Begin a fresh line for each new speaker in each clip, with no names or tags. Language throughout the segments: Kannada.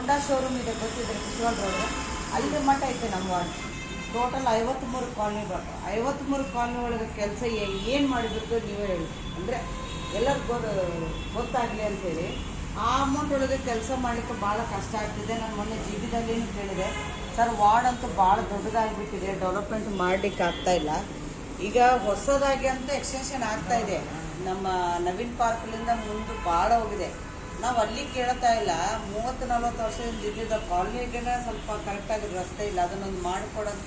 ಹೋಂಡಾ ಶೋರೂಮ್ ಇದೆ ಗೊತ್ತಿದ್ರೆ ಕುಶವಾಲ್ ರೋಡ್, ಅಲ್ಲಿ ಮಟ್ಟ ಐತೆ ನಮ್ಮ ವಾರ್ಡ್. ಟೋಟಲ್ 53 ಕಾಲನಿ ಬರ್ತವೆ. 53 ಕಾಲನಿ ಒಳಗೆ ಕೆಲಸ ಏನು ಮಾಡಬೇಕು ನೀವೇ ಹೇಳಿ, ಅಂದರೆ ಎಲ್ಲರಿಗೂ ಗೊತ್ತಾಗಲಿ ಅಂತೇಳಿ ಆ ಅಮೌಂಟ್ ಒಳಗೆ ಕೆಲಸ ಮಾಡಲಿಕ್ಕೆ ಭಾಳ ಕಷ್ಟ ಆಗ್ತಿದೆ. ನಾನು ಮೊನ್ನೆ ಜಿಬಿದಲ್ಲಿನೂ ಕೇಳಿದೆ, ಸರ್ ವಾರ್ಡ್ ಅಂತೂ ಭಾಳ ದೊಡ್ಡದಾಗಿಬಿಟ್ಟಿದೆ, ಡೆವಲಪ್ಮೆಂಟ್ ಮಾಡಲಿಕ್ಕೆ ಆಗ್ತಾಯಿಲ್ಲ. ಈಗ ಹೊಸದಾಗಿ ಅಂತ ಎಕ್ಸ್ಟೆನ್ಷನ್ ಆಗ್ತಾ ಇದೆ, ನಮ್ಮ ನವೀನ್ ಪಾರ್ಕ್ಲಿಂದ ಮುಂದೆ ಭಾಳ ಹೋಗಿದೆ. ನಾವು ಅಲ್ಲಿ ಕೇಳ್ತಾ ಇಲ್ಲ, 30-40 ವರ್ಷದಿಂದ ಇದ್ದಿದ್ದ ಕಾಲನಿಗೆ ಸ್ವಲ್ಪ ಕರೆಕ್ಟಾಗಿ ರಸ್ತೆ ಇಲ್ಲ, ಅದನ್ನೊಂದು ಮಾಡಿಕೊಡಂತ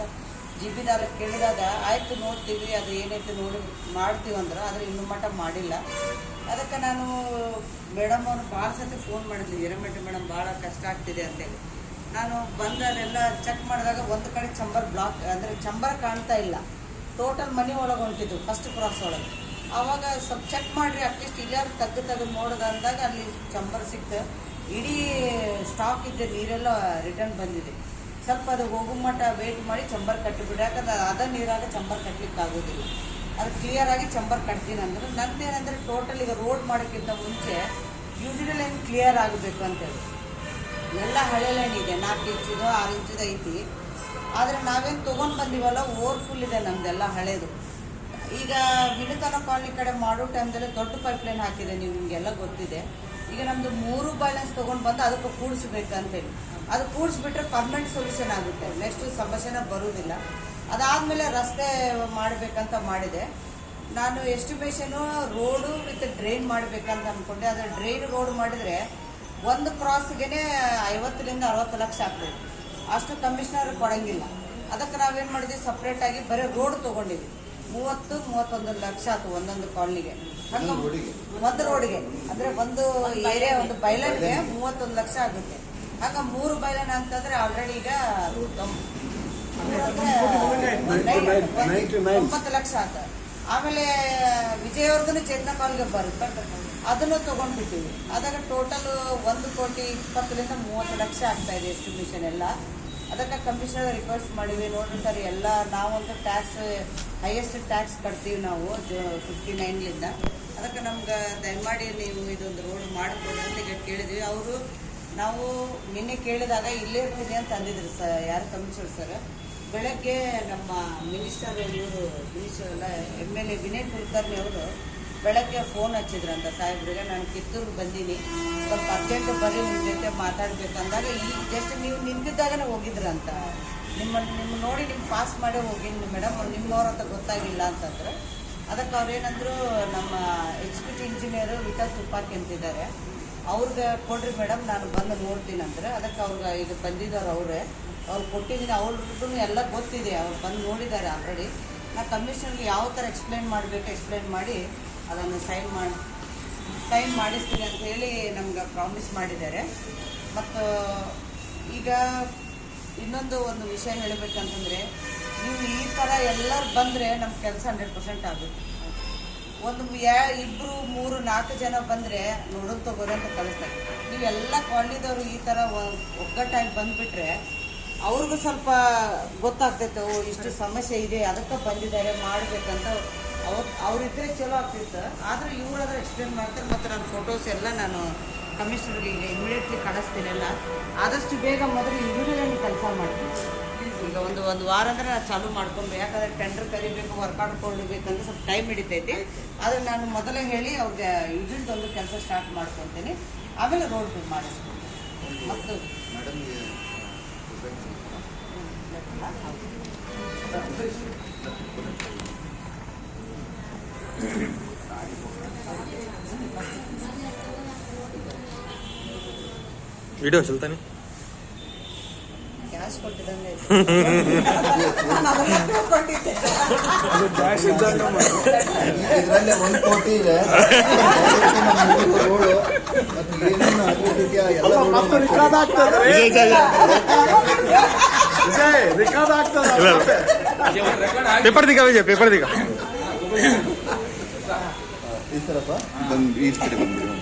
ಜಿಬಿದಾರ ಕೇಳಿದಾಗ ಆಯಿತು ನೋಡ್ತೀವಿ, ಅದು ಏನೈತೆ ನೋಡಿ ಮಾಡ್ತೀವಿ ಅಂದ್ರೆ, ಆದರೆ ಇನ್ನೂ ಮಟ್ಟ ಮಾಡಿಲ್ಲ. ಅದಕ್ಕೆ ನಾನು ಮೇಡಮ್ ಅವ್ರು ಭಾಳ ಸತಿ ಫೋನ್ ಮಾಡಿದ್ವಿ, ಹಿರೇಮಠ ಮೇಡಮ್ ಭಾಳ ಕಷ್ಟ ಆಗ್ತಿದೆ ಅಂತೇಳಿ. ನಾನು ಬಂದಲ್ಲೆಲ್ಲ ಚೆಕ್ ಮಾಡಿದಾಗ ಒಂದು ಕಡೆ ಚಂಬರ್ ಬ್ಲಾಕ್, ಅಂದರೆ ಚಂಬರ್ ಕಾಣ್ತಾ ಇಲ್ಲ, ಟೋಟಲ್ ಮನೆ ಒಳಗೆ ಹೊಂಟಿದ್ದು ಫಸ್ಟ್ ಕ್ರಾಸ್ ಒಳಗೆ. ಆವಾಗ ಸ್ವಲ್ಪ ಚೆಕ್ ಮಾಡಿರಿ, ಅಟ್ಲೀಸ್ಟ್ ಇಲ್ಲಾರು ತೆಗೆದು ನೋಡೋದು ಅಂದಾಗ ಅಲ್ಲಿ ಚಂಬರ್ ಸಿಕ್ತು. ಇಡೀ ಸ್ಟಾಕ್ ಇದ್ದ ನೀರೆಲ್ಲ ರಿಟರ್ನ್ ಬಂದಿದೆ. ಸ್ವಲ್ಪ ಅದು ಹೋಗೋ ಮಟ್ಟ ವೆಯ್ಟ್ ಮಾಡಿ ಚಂಬರ್ ಕಟ್ಟಿಬಿಡಿ, ಯಾಕಂದ್ರೆ ಅದ ನೀರಾಗ ಚಂಬರ್ ಕಟ್ಟಲಿಕ್ಕೆ ಆಗೋದಿಲ್ಲ. ಅದು ಕ್ಲಿಯರಾಗಿ ಚಂಬರ್ ಕಟ್ತೀನಿ ಅಂದ್ರೆ ನಂದೇನೆಂದರೆ ಟೋಟಲ್ ಈಗ ರೋಡ್ ಮಾಡೋಕ್ಕಿಂತ ಮುಂಚೆ ಯೂಶಲಿ ಲೈನ್ ಕ್ಲಿಯರ್ ಆಗಬೇಕು ಅಂತೇಳಿ. ಎಲ್ಲ ಹಳೆ ಲೈನ್ ಇದೆ, 4 ಇಂಚಿದು 6 ಇಂಚಿದು ಐತಿ. ಆದರೆ ನಾವೇನು ತೊಗೊಂಡು ಬಂದೀವಲ್ಲ ಓವರ್ಫುಲ್ ಇದೆ ನಮ್ಮದೆಲ್ಲ ಹಳೇದು. ಈಗ ವಿನೂತನ ಕಾಲನಿ ಕಡೆ ಮಾಡೋ ಟೈಮ್ದಲ್ಲಿ ದೊಡ್ಡ ಪೈಪ್ಲೈನ್ ಹಾಕಿದೆ, ನೀವು ನಿಮಗೆಲ್ಲ ಗೊತ್ತಿದೆ. ಈಗ ನಮ್ಮದು 3 ಬ್ಯಾಲೆನ್ಸ್ ತೊಗೊಂಡು ಬಂದು ಅದಕ್ಕೆ ಕೂಡಿಸ್ಬೇಕಂತೇಳಿ, ಅದು ಕೂಡಿಸ್ಬಿಟ್ರೆ ಪರ್ಮನೆಂಟ್ ಸೊಲ್ಯೂಷನ್ ಆಗುತ್ತೆ, ನೆಕ್ಸ್ಟ್ ಸಮಸ್ಯೆನ ಬರೋದಿಲ್ಲ. ಅದಾದಮೇಲೆ ರಸ್ತೆ ಮಾಡಬೇಕಂತ ಮಾಡಿದೆ ನಾನು. ಎಸ್ಟಿಮೇಷನು ರೋಡು ವಿತ್ ಡ್ರೈನ್ ಮಾಡಬೇಕಂತ ಅಂದ್ಕೊಂಡೆ. ಆದರೆ ಡ್ರೈನ್ ರೋಡ್ ಮಾಡಿದರೆ ಒಂದು ಕ್ರಾಸ್ಗೆ 50-60 ಲಕ್ಷ ಆಗ್ತದೆ, ಅಷ್ಟು ಕಮಿಷನರ್ ಕೊಡೋಂಗಿಲ್ಲ. ಅದಕ್ಕೆ ನಾವೇನು ಮಾಡಿದ್ವಿ, ಸಪ್ರೇಟಾಗಿ ಬರೀ ರೋಡ್ ತೊಗೊಂಡಿದ್ವಿ. 30-31 ಲಕ್ಷ ಆಯ್ತು ಒಂದೊಂದು ಕಾಲನಿಗೆ. ಹಂಗೆ ಒಂದು ರೋಡ್ಗೆ ಅಂದರೆ ಒಂದು ಏರಿಯಾ, ಒಂದು ಬೈಲನ್ಗೆ 31 ಲಕ್ಷ ಆಗುತ್ತೆ. ಹಂಗೆ 3 ಬೈಲನ್ ಅಂತಂದರೆ ಆಲ್ರೆಡಿ ಈಗ 90 ಲಕ್ಷ ಆಯ್ತು. ಆಮೇಲೆ ವಿಜಯವರ್ಧನ ಚೇತನ ಕಾಲ್ಗೆ ಬರುತ್ತೆ, ಅದನ್ನು ತೊಗೊಂಡ್ಬಿಟ್ಟಿವಿ. ಅದಾಗ ಟೋಟಲ್ 1,20,30 ಲಕ್ಷ ಆಗ್ತಾಯಿದೆ ಎಸ್ಟಿಮೇಷನ್ ಎಲ್ಲ. ಅದಕ್ಕೆ ಕಮಿಷನರ್ ರಿಕ್ವೆಸ್ಟ್ ಮಾಡಿವಿ, ನೋಡಿರಿ ಸರ್ ಎಲ್ಲ ನಾವೊಂದು ಟ್ಯಾಕ್ಸ್ ಹೈಯೆಸ್ಟ್ ಟ್ಯಾಕ್ಸ್ ಕಟ್ತೀವಿ ನಾವು 59ಲಿಂದ. ಅದಕ್ಕೆ ನಮ್ಗೆ ದಯಮಾಡಿ ನೀವು ಇದೊಂದು ರೋಡ್ ಮಾಡಿಕೊಡಿ ಅಂತ ಈಗ ಕೇಳಿದ್ವಿ. ಅವರು ನಾವು ನಿನ್ನೆ ಕೇಳಿದಾಗ ಇಲ್ಲೇ ಇರ್ತೀನಿ ಅಂತ ಅಂದಿದ್ರು ಯಾರು ಕಮಿಷನರ್ ಸರ್. ಬೆಳಗ್ಗೆ ನಮ್ಮ ಮಿನಿಸ್ಟರ್ ಇವರು ಮಿನಿಸ್ಟರ್ ಎಲ್ಲ MLA ವಿನಯ್ ಕುಲಕರ್ಣಿ ಅವರು ಬೆಳಗ್ಗೆ ಫೋನ್ ಹಚ್ಚಿದ್ರಂತ ಸಾಹೇಬ್ರಿಗೆ, ನಾನು ಕಿತ್ತೂರಿಗೆ ಬಂದೀನಿ, ಸ್ವಲ್ಪ ಅರ್ಜೆಂಟ್ ಬರ್ರಿ ನಿಮ್ಮ ಜೊತೆ ಮಾತಾಡ್ಬೇಕಂದಾಗ ಈ ಜಸ್ಟ್ ನೀವು ನಿಂತಿದ್ದಾಗನೇ ಹೋಗಿದ್ರಂತ. ನಿಮ್ಮ ನೋಡಿ ನಿಮ್ಗೆ ಪಾಸ್ ಮಾಡೇ ಹೋಗಿನಿ ಮೇಡಮ್, ನಿಮ್ಮವ್ರ ಅಂತ ಗೊತ್ತಾಗಿಲ್ಲ ಅಂತಂದ್ರೆ. ಅದಕ್ಕೆ ಅವ್ರೇನಂದ್ರು, ನಮ್ಮ ಎಕ್ಸಿಕ್ಯೂಟಿವ್ ಇಂಜಿನಿಯರು ವಿಕಾಸ್ ತುಪ್ಪಾಕಿ ಅಂತಿದ್ದಾರೆ, ಅವ್ರಿಗೆ ಕೊಡ್ರಿ ಮೇಡಮ್ ನಾನು ಬಂದು ನೋಡ್ತೀನಿ ಅಂದ್ರೆ. ಅದಕ್ಕೆ ಅವ್ರಿಗೆ ಈಗ ಬಂದಿದ್ದಾರೆ ಅವರೇ, ಅವ್ರು ಕೊಟ್ಟಿದ್ದೀನಿ, ಅವ್ರಿಗೂ ಎಲ್ಲ ಗೊತ್ತಿದೆ, ಅವ್ರು ಬಂದು ನೋಡಿದ್ದಾರೆ ಆಲ್ರೆಡಿ. ನಾ ಕಮಿಷನರ್ಗೆ ಯಾವ ಥರ ಎಕ್ಸ್ಪ್ಲೈನ್ ಮಾಡಬೇಕು ಎಕ್ಸ್ಪ್ಲೈನ್ ಮಾಡಿ ಅದನ್ನು ಸೈನ್ ಮಾಡಿಸ್ತೀನಿ ಅಂತ ಹೇಳಿ ನಮ್ಗೆ ಪ್ರಾಮಿಸ್ ಮಾಡಿದ್ದಾರೆ. ಮತ್ತು ಈಗ ಒಂದು ವಿಷಯ ಹೇಳಬೇಕಂತಂದರೆ, ನೀವು ಈ ಥರ ಎಲ್ಲರೂ ಬಂದರೆ ನಮ್ಮ ಕೆಲಸ 100% ಆಗುತ್ತೆ. ಒಂದು 2, 3, 4 ಜನ ಬಂದರೆ ನೋಡೋದು ತಗೋರಿ ಅಂತ ಕಳಿಸ್ತಾರೆ. ನೀವೆಲ್ಲ ಕಾಲನಿದವರು ಈ ಥರ ಒಗ್ಗಟ್ಟಾಗಿ ಬಂದುಬಿಟ್ರೆ ಅವ್ರಿಗೂ ಸ್ವಲ್ಪ ಗೊತ್ತಾಗ್ತೈತೆ, ಓ ಇಷ್ಟು ಸಮಸ್ಯೆ ಇದೆ, ಅದಕ್ಕೆ ಬಂದಿದ್ದಾರೆ ಮಾಡಬೇಕಂತ. ಅವರಿದ್ದರೆ ಚಲೋ ಆಗ್ತಿತ್ತು. ಆದರೆ ಇವರಾದ್ರೆ ಎಕ್ಸ್ಪ್ಲೇನ್ ಮಾಡ್ತಾರೆ. ಮತ್ತು ನನ್ನ ಫೋಟೋಸ್ ಎಲ್ಲ ನಾನು ಕಮಿಷನರ್ಗೆ ಈಗ ಇಮಿಡಿಯೇಟ್ಲಿ ಕಳಿಸ್ತೀನಿ. ಎಲ್ಲ ಆದಷ್ಟು ಬೇಗ ಮೊದಲು ಇವರೇ ಕೆಲಸ ಮಾಡ್ತೀನಿ. ಈಗ ಒಂದು ವಾರ ಅಂದರೆ ನಾನು ಚಾಲೂ ಮಾಡ್ಕೊಂಡು, ಯಾಕಂದರೆ ಟೆಂಡರ್ ಕರಿಬೇಕು, ವರ್ಕ್ ಮಾಡ್ಕೊಳ್ಬೇಕಂದ್ರೆ ಸ್ವಲ್ಪ ಟೈಮ್ ಹಿಡಿತೈತಿ. ಆದರೆ ನಾನು ಮೊದಲೇ ಹೇಳಿ ಅವ್ರಿಗೆ ಇದೊಂದು ಕೆಲಸ ಸ್ಟಾರ್ಟ್ ಮಾಡ್ಕೊತೀನಿ, ಆಮೇಲೆ ರೋಡ್ ಮಾಡಿಸ್ತೀನಿ. ಮತ್ತು
वीडियो चलता नहीं,
ಕ್ಯಾಶ್ ಕೊಟ್ಟಿದ್ದಂಗೆ
ಇದರಲ್ಲೇ 1 ಕೋಟಿ ಇದೆ.
पेपर दिखा विजय, पेपर दिखा.
ಈ ಥರಪ್ಪ ಬಂದು ಈ ಕಡೆ ಬಂದ್ಬಿಡು.